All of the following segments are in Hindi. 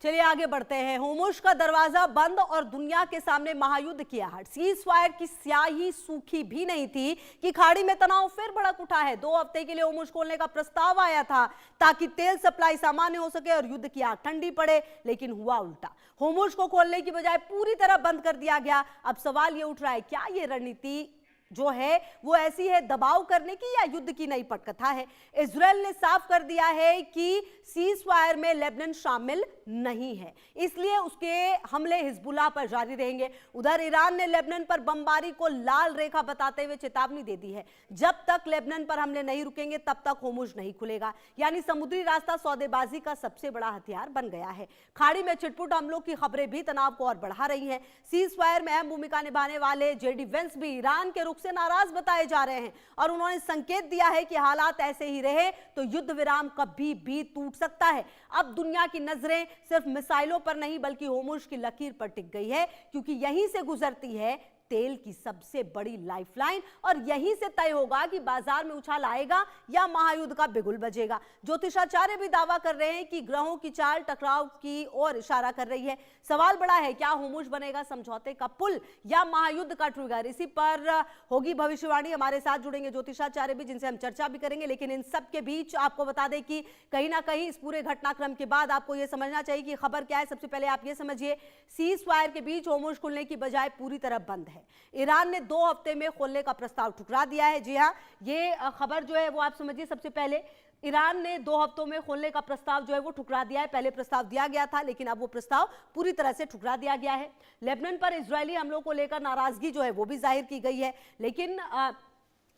चलिए आगे बढ़ते हैं। होर्मुज़ का दरवाजा बंद और दुनिया के सामने महायुद्ध की आहट। सीज फायर की स्याही सूखी भी नहीं थी कि खाड़ी में तनाव फिर भड़क उठा है। 2 हफ्ते के लिए होर्मुज़ खोलने का प्रस्ताव आया था ताकि तेल सप्लाई सामान्य हो सके और युद्ध की आग ठंडी पड़े, लेकिन हुआ उल्टा। होर्मुज़ को खोलने की बजाय पूरी तरह बंद कर दिया गया। अब सवाल ये उठ रहा है, क्या ये रणनीति जो है वो ऐसी है दबाव करने की या युद्ध की नई पटकथा है? इजराइल ने साफ कर दिया है कि सीज फायर में लेबनान शामिल नहीं है, इसलिए उसके हमले हिजबुल्लाह पर जारी रहेंगे। उधर ईरान ने लेबनान पर बमबारी को लाल रेखा बताते हुए चेतावनी दे दी है, जब तक लेबनान पर हमले नहीं रुकेंगे तब तक होर्मुज़ नहीं खुलेगा। यानी समुद्री रास्ता सौदेबाजी का सबसे बड़ा हथियार बन गया है। खाड़ी में छिटपुट हमलों की खबरें भी तनाव को और बढ़ा रही हैं। सीज फायर में अहम भूमिका निभाने वाले जेडी वेंस भी ईरान के से नाराज बताए जा रहे हैं और उन्होंने संकेत दिया है कि हालात ऐसे ही रहे तो युद्ध विराम कभी भी टूट सकता है। अब दुनिया की नजरें सिर्फ मिसाइलों पर नहीं बल्कि होर्मुज़ की लकीर पर टिक गई है, क्योंकि यहीं से गुजरती है तेल की सबसे बड़ी लाइफलाइन और यहीं से तय होगा कि बाजार में उछाल आएगा या महायुद्ध का बिगुल बजेगा। ज्योतिषाचार्य भी दावा कर रहे हैं कि ग्रहों की चाल टकराव की ओर इशारा कर रही है। सवाल बड़ा है, क्या होर्मुज़ बनेगा समझौते का पुल या महायुद्ध का ट्रिगर? इसी पर होगी भविष्यवाणी। हमारे साथ जुड़ेंगे ज्योतिषाचार्य भी, जिनसे हम चर्चा भी करेंगे। लेकिन इन सब के बीच आपको बता दें कि कहीं ना कहीं इस पूरे घटनाक्रम के बाद आपको यह समझना चाहिए कि खबर क्या है। सबसे पहले आप ये समझिए, सीज फायर के बीच होर्मुज़ खुलने की बजाय पूरी तरह बंद है। ईरान ने 2 हफ्ते में खोलने का प्रस्ताव ठुकरा दिया है। जी हां, ये खबर जो है वो आप समझिए। सबसे पहले ईरान ने 2 हफ्तों में खोलने का प्रस्ताव जो है वो ठुकरा दिया है। पहले प्रस्ताव दिया गया था, लेकिन अब वो प्रस्ताव पूरी तरह से ठुकरा दिया गया है। लेबनान पर इजरायली हमलों को लेकर नाराजगी जो है वो भी जाहिर की गई है, लेकिन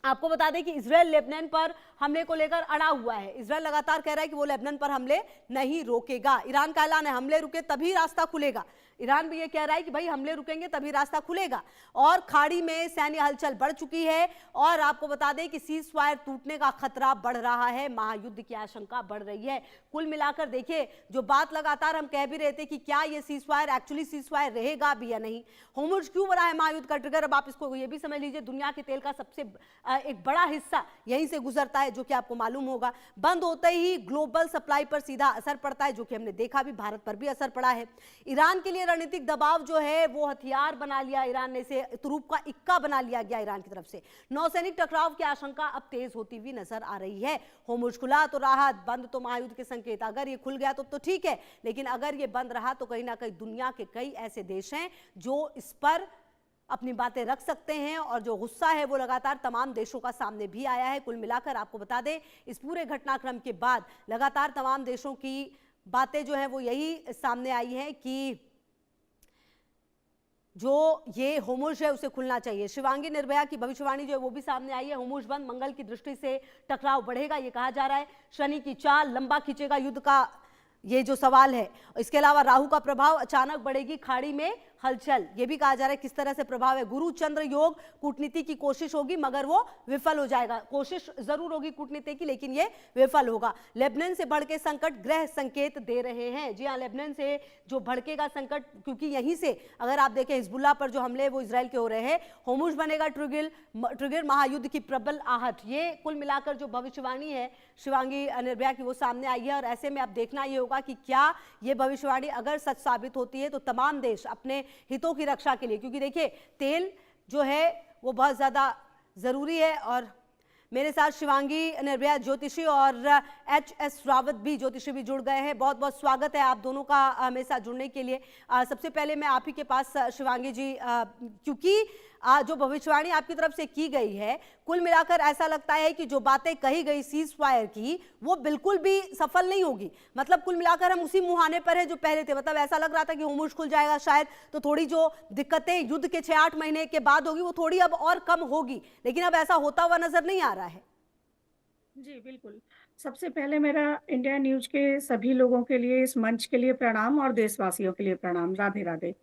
आपको बता दें कि इजराइल लेबनान पर हमले को लेकर अड़ा हुआ है। इजराइल लगातार कह रहा है कि वो लेबनान पर हमले नहीं रोकेगा। ईरान का ऐलान है, हमले रुके तभी रास्ता खुलेगा। ईरान भी ये कह रहा है कि भाई हमले रुकेंगे तभी रास्ता खुलेगा। और खाड़ी में सैन्य हलचल बढ़ चुकी है और आपको बता दें कि सीज फायर टूटने का खतरा बढ़ रहा है, महायुद्ध की आशंका बढ़ रही है। कुल मिलाकर देखिए, जो बात लगातार हम कह भी रहे थे कि क्या ये cease fire actually cease fire रहेगा भी या नहीं, होर्मुज़ क्यों बना है महायुद्ध का ट्रिगर, अब आप इसको ये भी समझ लीजिए। दुनिया के तेल का सबसे एक बड़ा हिस्सा यहीं से गुजरता है, जो कि आपको मालूम होगा। बंद होते ही ग्लोबल सप्लाई पर सीधा असर पड़ता है, जो कि हमने देखा भी, भारत पर भी असर पड़ा है। ईरान के लिए रणनीतिक दबाव जो है वो हथियार बना लिया ईरान ने, से तुरुप का इक्का बना लिया गया ईरान की तरफ से। नौसैनिक टकराव की आशंका अब तेज होती हुई नजर आ रही है। होर्मुज़ खुला तो राहत, बंद तो महायुद्ध के संकेत। अगर ये खुल गया तो ठीक है, लेकिन अगर ये बंद रहा तो कहीं ना कहीं दुनिया के कई ऐसे देश हैं जो इस पर अपनी बातें रख सकते हैं और जो गुस्सा है वो लगातार तमाम देशों का सामने भी आया है। कुल मिलाकर आपको बता दें, इस पूरे घटनाक्रम के बाद लगातार तमाम देशों की बातें जो है वो यही सामने आई है कि जो ये होर्मुज़ है उसे खुलना चाहिए। शिवांगी निर्भया की भविष्यवाणी जो है वो भी सामने आई है। होर्मुज़ बंद मंगल की दृष्टि से टकराव बढ़ेगा, ये कहा जा रहा है। शनि की चाल लंबा खींचेगा युद्ध का, ये जो सवाल है। इसके अलावा राहु का प्रभाव, अचानक बढ़ेगी खाड़ी में हलचल, ये भी कहा जा रहा है। किस तरह से प्रभाव है? गुरु चंद्र योग, कूटनीति की कोशिश होगी मगर वो विफल हो जाएगा। कोशिश जरूर होगी कूटनीति की, लेकिन ये विफल होगा। लेबनान से भड़के संकट, ग्रह संकेत दे रहे हैं। जी हाँ, लेबनान से जो भड़केगा संकट, क्योंकि यहीं से अगर आप देखें हिजबुल्लाह पर जो हमले वो इजराइल के हो रहे हैं। होर्मुज़ बनेगा ट्रिगर, महायुद्ध की प्रबल आहट। ये कुल मिलाकर जो भविष्यवाणी है शिवांगी निर्भया की वो सामने आई है। और ऐसे में अब देखना ये होगा कि क्या ये भविष्यवाणी अगर सच साबित होती है तो तमाम देश अपने हितों की रक्षा के लिए, क्योंकि देखिए तेल जो है वो बहुत ज्यादा जरूरी है। और मेरे साथ शिवांगी निर्भया ज्योतिषी और HS रावत भी ज्योतिषी भी जुड़ गए हैं। बहुत बहुत स्वागत है आप दोनों का मेरे साथ जुड़ने के लिए। सबसे पहले मैं आप ही के पास शिवांगी जी, क्योंकि जो भविष्यवाणी आपकी तरफ से की गई है, कुल मिलाकर ऐसा लगता है कि जो बातें कही गई सीज फायर की वो बिल्कुल भी सफल नहीं होगी। मतलब कुल मिलाकर हम उसी मुहाने पर है जो पहले थे। मतलब ऐसा लग रहा था कि होर्मुज़ खुल जाएगा शायद, तो थोड़ी जो दिक्कतें युद्ध के 6-8 महीने के बाद होगी वो थोड़ी अब और कम होगी, लेकिन अब ऐसा होता हुआ नजर नहीं आ रहा है। जी, बिल्कुल। सबसे पहले मेरा इंडिया न्यूज़ के सभी लोगों के लिए, इस मंच के लिए प्रणाम और देशवासियों के लिए प्रणाम। राधे, राधे।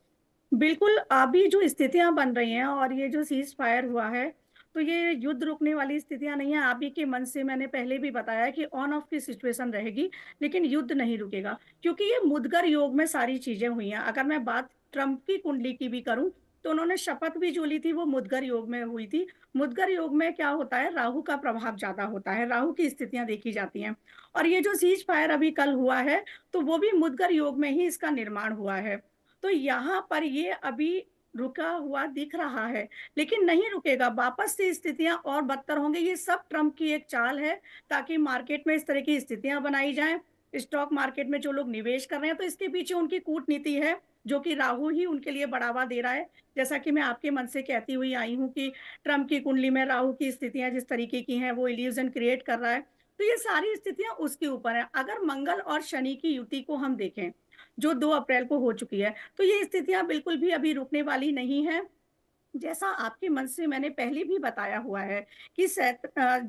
बिल्कुल, अभी जो स्थितियाँ बन रही हैं और ये जो सीज़ फायर हुआ है, तो ये युद्ध रुकने वाली स्थितियाँ नहीं हैं। आप ही के मंच से मैंने पहले भी बताया कि ऑन ऑफ की सिचुएशन रहेगी, लेकिन युद्ध नहीं रुकेगा, क्योंकि ये मुद्गर योग में सारी चीज़ें हुई हैं। अगर मैं बात ट्रंप की कुंडली की भी करूँ, तो उन्होंने शपथ भी जो ली थी वो मुद्गर योग में हुई थी। मुद्गर योग में क्या होता है, राहु का प्रभाव ज़्यादा होता है, राहु की स्थितियाँ देखी जाती हैं। और ये जो सीज़ फायर अभी कल हुआ है, तो वो भी मुद्गर योग में ही इसका निर्माण हुआ है। तो यहाँ पर ये अभी रुका हुआ दिख रहा है, लेकिन नहीं रुकेगा, वापस से स्थितियाँ और बदतर होंगी। ये सब ट्रम्प की एक चाल है, ताकि मार्केट में इस तरह की स्थितियाँ बनाई जाएँ। स्टॉक मार्केट में जो लोग निवेश कर रहे हैं, तो इसके पीछे उनकी कूटनीति है, जो कि राहु ही उनके लिए बढ़ावा दे रहा है। जैसा कि मैं आपके मन से कहती हुई आई हूँ कि ट्रम्प की कुंडली में राहु की स्थितियाँ जिस तरीके की हैं, वो इल्यूज़न क्रिएट कर रहा है। तो ये सारी स्थितियाँ उसके ऊपर हैं। अगर मंगल और शनि की युति को हम देखें, जो 2 अप्रैल को हो चुकी है, तो ये स्थितियाँ बिल्कुल भी अभी रुकने वाली नहीं हैं। जैसा आपके मन से मैंने पहले भी बताया हुआ है कि जो